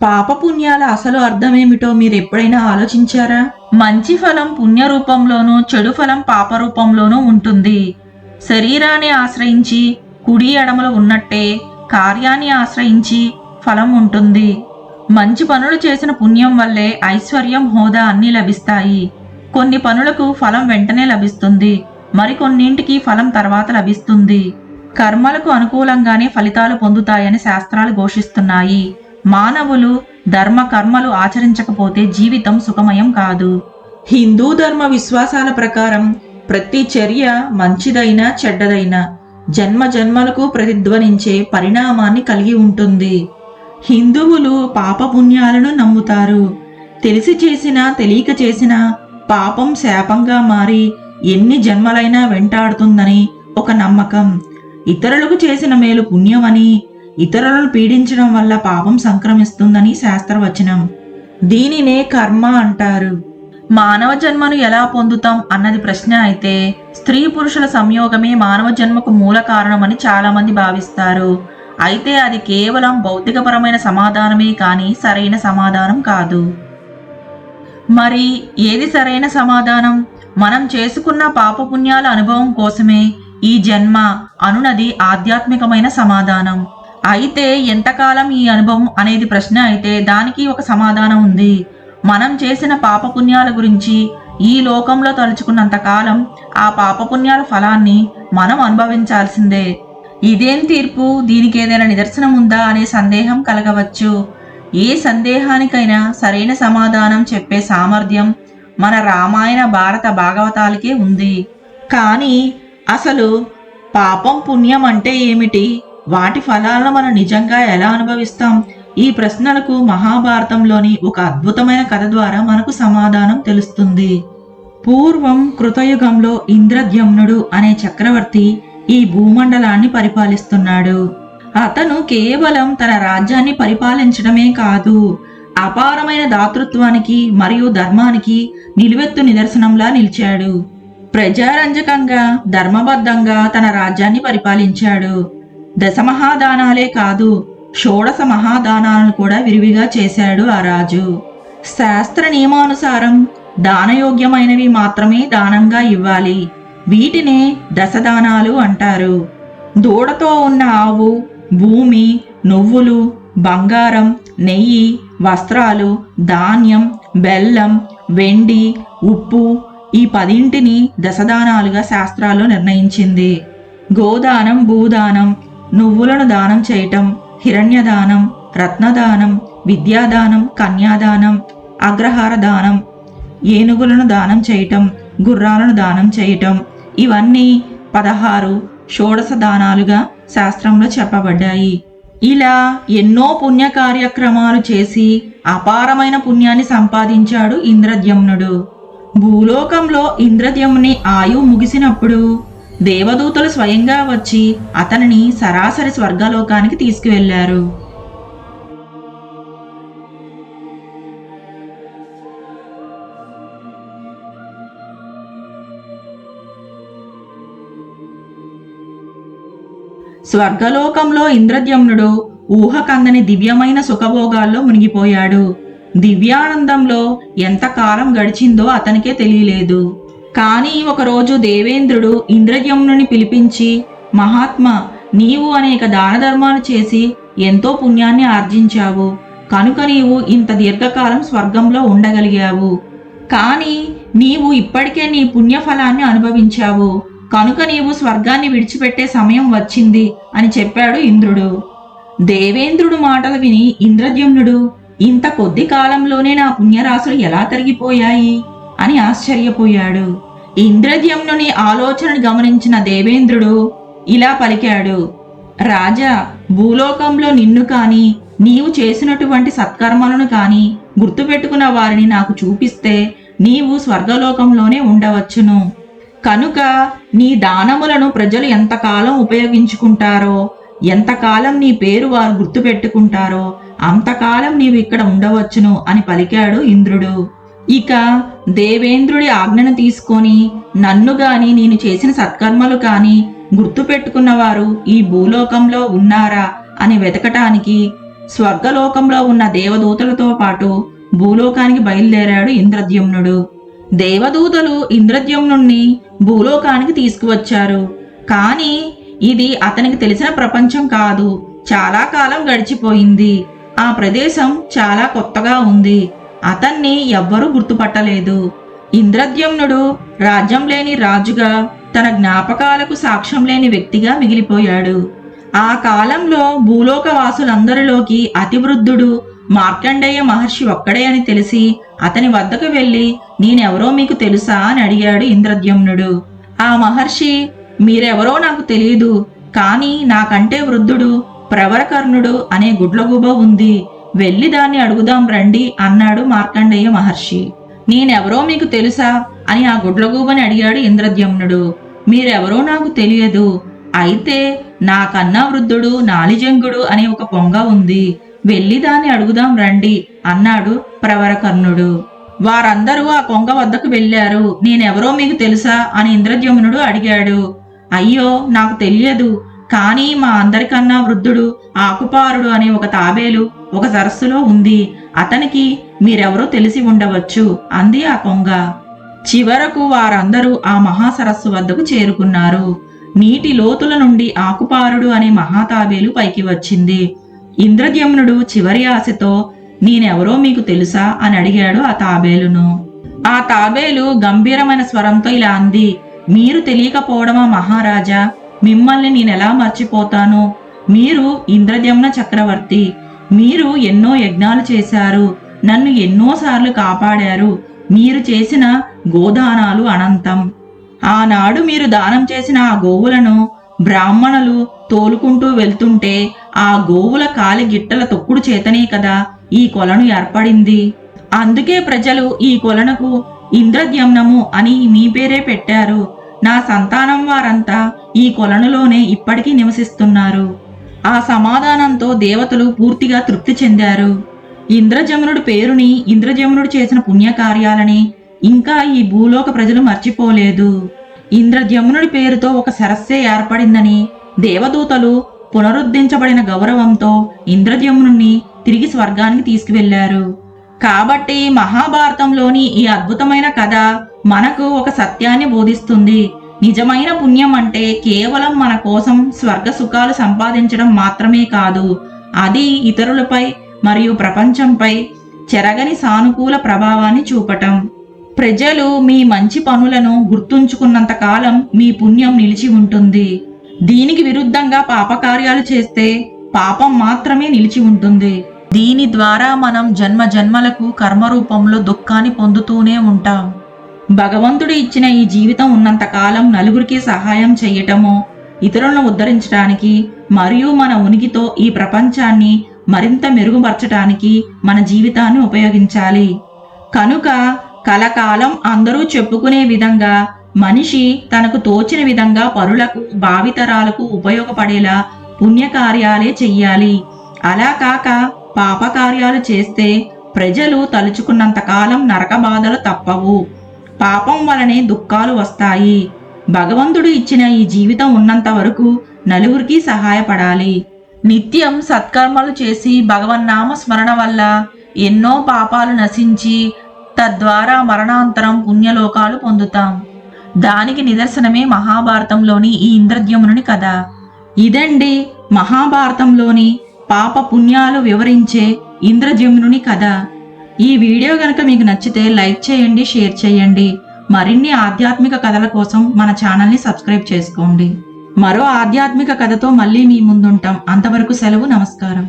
పాపపుణ్యాల అసలు అర్థమేమిటో మీరు ఎప్పుడైనా ఆలోచించారా? మంచి ఫలం పుణ్య రూపంలోనూ, చెడు ఫలం పాప రూపంలోనూ ఉంటుంది. శరీరాన్ని ఆశ్రయించి కుడి ఎడమలు ఉన్నట్టే కార్యాన్ని ఆశ్రయించి ఫలం ఉంటుంది. మంచి పనులు చేసిన పుణ్యం వల్లే ఐశ్వర్యం, హోదా అన్నీ లభిస్తాయి. కొన్ని పనులకు ఫలం వెంటనే లభిస్తుంది, మరికొన్నింటికి ఫలం తర్వాత లభిస్తుంది. కర్మలకు అనుకూలంగానే ఫలితాలు పొందుతాయని శాస్త్రాలు ఘోషిస్తున్నాయి. మానవులు ధర్మ కర్మలు ఆచరించకపోతే జీవితం సుఖమయం కాదు. హిందూ ధర్మ విశ్వాసాల ప్రకారం ప్రతి చర్య మంచిదైనా చెడ్డదైనా జన్మ జన్మలకు ప్రతిధ్వనించే పరిణామాన్ని కలిగి ఉంటుంది. హిందువులు పాపపుణ్యాలను నమ్ముతారు. తెలిసి చేసినా తెలియక చేసినా పాపం శాపంగా మారి ఎన్ని జన్మలైనా వెంటాడుతుందని ఒక నమ్మకం. ఇతరులకు చేసిన మేలు పుణ్యమని, ఇతరులను పీడించడం వల్ల పాపం సంక్రమిస్తుందని శాస్త్రవచనం. దీనినే కర్మ అంటారు. మానవ జన్మను ఎలా పొందుతాం అన్నది ప్రశ్న అయితే, స్త్రీ పురుషుల సంయోగమే మానవ జన్మకు మూల కారణమని చాలామంది భావిస్తారు. అయితే అది కేవలం భౌతికపరమైన సమాధానమే కానీ సరైన సమాధానం కాదు. మరి ఏది సరైన సమాధానం? మనం చేసుకున్న పాపపుణ్యాల అనుభవం కోసమే ఈ జన్మ అనునది ఆధ్యాత్మికమైన సమాధానం. అయితే ఎంతకాలం ఈ అనుభవం అనేది ప్రశ్న అయితే దానికి ఒక సమాధానం ఉంది. మనం చేసిన పాపపుణ్యాల గురించి ఈ లోకంలో తలుచుకున్నంత కాలం ఆ పాపపుణ్యాల ఫలాన్ని మనం అనుభవించాల్సిందే. ఇదేం తీర్పు, దీనికి ఏదైనా నిదర్శనం ఉందా అనే సందేహం కలగవచ్చు. ఏ సందేహానికైనా సరైన సమాధానం చెప్పే సామర్థ్యం మన రామాయణ, భారత, భాగవతాలకే ఉంది. కానీ అసలు పాపం పుణ్యం అంటే ఏమిటి? వాటి ఫలాలను మనం నిజంగా ఎలా అనుభవిస్తాం? ఈ ప్రశ్నలకు మహాభారతంలోని ఒక అద్భుతమైన కథ ద్వారా మనకు సమాధానం తెలుస్తుంది. పూర్వం కృతయుగంలో ఇంద్రద్యుమ్నుడు అనే చక్రవర్తి ఈ భూమండలాన్ని పరిపాలిస్తున్నాడు. అతను కేవలం తన రాజ్యాన్ని పరిపాలించడమే కాదు, అపారమైన దాతృత్వానికి మరియు ధర్మానికి నిలువెత్తు నిదర్శనంలా నిలిచాడు. ప్రజారంజకంగా, ధర్మబద్ధంగా తన రాజ్యాన్ని పరిపాలించాడు. దశమహాదానాలే కాదు, షోడశ మహాదానాలను కూడా విరివిగా చేశాడు ఆ రాజు. శాస్త్ర నియమానుసారం దానయోగ్యమైనవి మాత్రమే దానంగా ఇవ్వాలి. వీటినే దశదానాలు అంటారు. దూడతో ఉన్న ఆవు, భూమి, నువ్వులు, బంగారం, నెయ్యి, వస్త్రాలు, ధాన్యం, బెల్లం, వెండి, ఉప్పు, ఈ 10ంటిని దశదానాలుగా శాస్త్రాల్లో నిర్ణయించింది. గోదానం, భూదానం, నువ్వులను దానం చేయటం, హిరణ్యదానం, రత్నదానం, విద్యాదానం, కన్యాదానం, అగ్రహార దానం, ఏనుగులను దానం చేయటం, గుర్రాలను దానం చేయటం, ఇవన్నీ 16 షోడశ దానాలుగా శాస్త్రంలో చెప్పబడ్డాయి. ఇలా ఎన్నో పుణ్య కార్యక్రమాలు చేసి అపారమైన పుణ్యాన్ని సంపాదించాడు ఇంద్రద్యుమ్నుడు. భూలోకంలో ఇంద్రద్యుమ్ని ఆయువు ముగిసినప్పుడు దేవదూతలు స్వయంగా వచ్చి అతనిని సరాసరి స్వర్గలోకానికి తీసుకువెళ్లారు. స్వర్గలోకంలో ఇంద్రద్యుమ్నుడు ఊహకందని దివ్యమైన సుఖభోగాల్లో మునిగిపోయాడు. దివ్యానందంలో ఎంతకాలం గడిచిందో అతనికే తెలియలేదు. కానీ ఒకరోజు దేవేంద్రుడు ఇంద్రద్యుమ్నుని పిలిపించి, మహాత్మా, నీవు అనేక దాన ధర్మాలు చేసి ఎంతో పుణ్యాన్ని ఆర్జించావు కనుక నీవు ఇంత దీర్ఘకాలం స్వర్గంలో ఉండగలిగావు. కానీ నీవు ఇప్పటికే నీ పుణ్యఫలాన్ని అనుభవించావు కనుక నీవు స్వర్గాన్ని విడిచిపెట్టే సమయం వచ్చింది అని చెప్పాడు ఇంద్రుడు. దేవేంద్రుడు మాటలు విని ఇంద్రద్యుమ్నుడు, ఇంత కొద్ది కాలంలోనే నా పుణ్యరాశులు ఎలా తరిగిపోయాయి అని ఆశ్చర్యపోయాడు. ఇంద్రద్యుమ్నుని ఆలోచనను గమనించిన దేవేంద్రుడు ఇలా పలికాడు, రాజా, భూలోకంలో నిన్ను కాని, నీవు చేసినటువంటి సత్కర్మలను కాని గుర్తుపెట్టుకున్న వారిని నాకు చూపిస్తే నీవు స్వర్గలోకంలోనే ఉండవచ్చును. కనుక నీ దానములను ప్రజలు ఎంతకాలం ఉపయోగించుకుంటారో, ఎంతకాలం నీ పేరు వారు గుర్తుపెట్టుకుంటారో అంతకాలం నీవు ఇక్కడ ఉండవచ్చును అని పలికాడు ఇంద్రుడు. ఇక దేవేంద్రుడి ఆజ్ఞను తీసుకొని నన్ను గాని, నేను చేసిన సత్కర్మలు కాని గుర్తుపెట్టుకున్నవారు ఈ భూలోకంలో ఉన్నారా అని వెతకటానికి స్వర్గలోకంలో ఉన్న దేవదూతలతో పాటు భూలోకానికి బయలుదేరాడు ఇంద్రద్యుమ్నుడు. దేవదూతలు ఇంద్రద్యుమ్నుణ్ణి భూలోకానికి తీసుకువచ్చారు. కానీ ఇది అతనికి తెలిసిన ప్రపంచం కాదు. చాలా కాలం గడిచిపోయింది. ఆ ప్రదేశం చాలా కొత్తగా ఉంది. అతన్ని ఎవ్వరూ గుర్తుపట్టలేదు. ఇంద్రద్యుమ్నుడు రాజ్యం లేని రాజుగా, తన జ్ఞాపకాలకు సాక్ష్యం లేని వ్యక్తిగా మిగిలిపోయాడు. ఆ కాలంలో భూలోక వాసులందరిలోకి అతివృద్ధుడు మార్కండేయ మహర్షి ఒక్కడే అని తెలిసి అతని వద్దకు వెళ్ళి, నేనెవరో మీకు తెలుసా అని అడిగాడు ఇంద్రద్యుమ్నుడు. ఆ మహర్షి, మీరెవరో నాకు తెలియదు, కానీ నాకంటే వృద్ధుడు ప్రవరకర్ణుడు అనే గుడ్లగూబ ఉంది, వెళ్ళి దాన్ని అడుగుదాం రండి అన్నాడు మార్కండేయ మహర్షి. నేనెవరో మీకు తెలుసా అని ఆ గుడ్లగూబని అడిగాడు ఇంద్రద్యుమ్నుడు. మీరెవరో నాకు తెలియదు, అయితే నాకన్నా వృద్ధుడు నాలిజంగుడు అనే ఒక పొంగ ఉంది, వెళ్ళి దాన్ని అడుగుదాం రండి అన్నాడు ప్రవరకర్ణుడు. వారందరూ ఆ కొంగ వద్దకు వెళ్లారు. నేనెవరో మీకు తెలుసా అని ఇంద్రద్యుమ్నుడు అడిగాడు. అయ్యో, నాకు తెలియదు, కానీ మా అందరికన్నా వృద్ధుడు ఆకుపారుడు అనే ఒక తాబేలు ఒక సరస్సులో ఉంది, అతనికి మీరెవరో తెలిసి ఉండవచ్చు అంది ఆ కొంగ. చివరకు వారందరూ ఆ మహాసరస్సు వద్దకు చేరుకున్నారు. నీటి లోతుల నుండి ఆకుపారుడు అనే మహాతాబేలు పైకి వచ్చింది. ఇంద్రద్యుమ్నుడు చివరి ఆశతో, నేనెవరో మీకు తెలుసా అని అడిగాడు ఆ తాబేలును. ఆ తాబేలు గంభీరమైన స్వరంతో ఇలా అంది, మీరు తెలియకపోవడమా మహారాజా, మిమ్మల్ని నేనెలా మర్చిపోతాను? మీరు ఇంద్రద్యుమ్న చక్రవర్తి. మీరు ఎన్నో యజ్ఞాలు చేశారు, నన్ను ఎన్నోసార్లు కాపాడారు. మీరు చేసిన గోదానాలు అనంతం. ఆనాడు మీరు దానం చేసిన ఆ గోవులను బ్రాహ్మణులు తోలుకుంటూ వెళ్తుంటే ఆ గోవుల కాలి గిట్టల తొక్కుడు చేతనే కదా ఈ కొలను ఏర్పడింది. అందుకే ప్రజలు ఈ కొలనుకు ఇంద్రద్యుమ్నము అని మీ పేరే పెట్టారు. నా సంతానం వారంతా ఈ కొలనులోనే ఇప్పటికీ నివసిస్తున్నారు. ఆ సమాధానంతో దేవతలు పూర్తిగా తృప్తి చెందారు. ఇంద్రజమునుడి పేరుని, ఇంద్రజమునుడు చేసిన పుణ్యకార్యాలని ఇంకా ఈ భూలోక ప్రజలు మర్చిపోలేదు. ఇంద్రద్యుమ్నుడి పేరుతో ఒక సరస్సే ఏర్పడిందని దేవదూతలు పునరుద్ధరించబడిన గౌరవంతో ఇంద్రద్యుమ్నుణ్ణి తిరిగి స్వర్గానికి తీసుకువెళ్లారు. కాబట్టి మహాభారతంలోని ఈ అద్భుతమైన కథ మనకు ఒక సత్యాన్ని బోధిస్తుంది. నిజమైన పుణ్యం అంటే కేవలం మన కోసం స్వర్గ సుఖాలు సంపాదించడం మాత్రమే కాదు, అది ఇతరులపై మరియు ప్రపంచంపై చెరగని సానుకూల ప్రభావాన్ని చూపటం. ప్రజలు మీ మంచి పనులను గుర్తుంచుకున్నంత కాలం మీ పుణ్యం నిలిచి ఉంటుంది. దీనికి విరుద్ధంగా పాపకార్యాలు చేస్తే పాపం మాత్రమే నిలిచి ఉంటుంది. దీని ద్వారా మనం జన్మ జన్మలకు కర్మరూపంలో దుఃఖాన్ని పొందుతూనే ఉంటాం. భగవంతుడు ఇచ్చిన ఈ జీవితం ఉన్నంత కాలం నలుగురికి సహాయం చేయటము, ఇతరులను ఉద్ధరించడానికి మరియు మన ఉనికితో ఈ ప్రపంచాన్ని మరింత మెరుగుపరచడానికి మన జీవితాన్ని ఉపయోగించాలి. కనుక కలకాలం అందరూ చెప్పుకునే విధంగా మనిషి తనకు తోచిన విధంగా పరులకు, భావితరాలకు ఉపయోగపడేలా పుణ్యకార్యాలే చెయ్యాలి. అలా కాక పాపకార్యాలు చేస్తే ప్రజలు తలుచుకున్నంత కాలం నరక బాధలు తప్పవు. పాపం వలనే దుఃఖాలు వస్తాయి. భగవంతుడు ఇచ్చిన ఈ జీవితం ఉన్నంత వరకు నలుగురికి సహాయపడాలి. నిత్యం సత్కర్మలు చేసి భగవన్నామ స్మరణ వల్ల ఎన్నో పాపాలు నశించి తద్వారా మరణాంతరం పుణ్యలోకాలు పొందుతాం. దానికి నిదర్శనమే మహాభారతంలోని ఈ ఇంద్రద్యుమ్నుని కథ. ఇదండి మహాభారతంలోని పాప పుణ్యాలు వివరించే ఇంద్రద్యుమ్నుని కథ. ఈ వీడియో గనక మీకు నచ్చితే లైక్ చేయండి, షేర్ చేయండి. మరిన్ని ఆధ్యాత్మిక కథల కోసం మన ఛానల్ని సబ్స్క్రైబ్ చేసుకోండి. మరో ఆధ్యాత్మిక కథతో మళ్ళీ మీ ముందుంటాం. అంతవరకు సెలవు. నమస్కారం.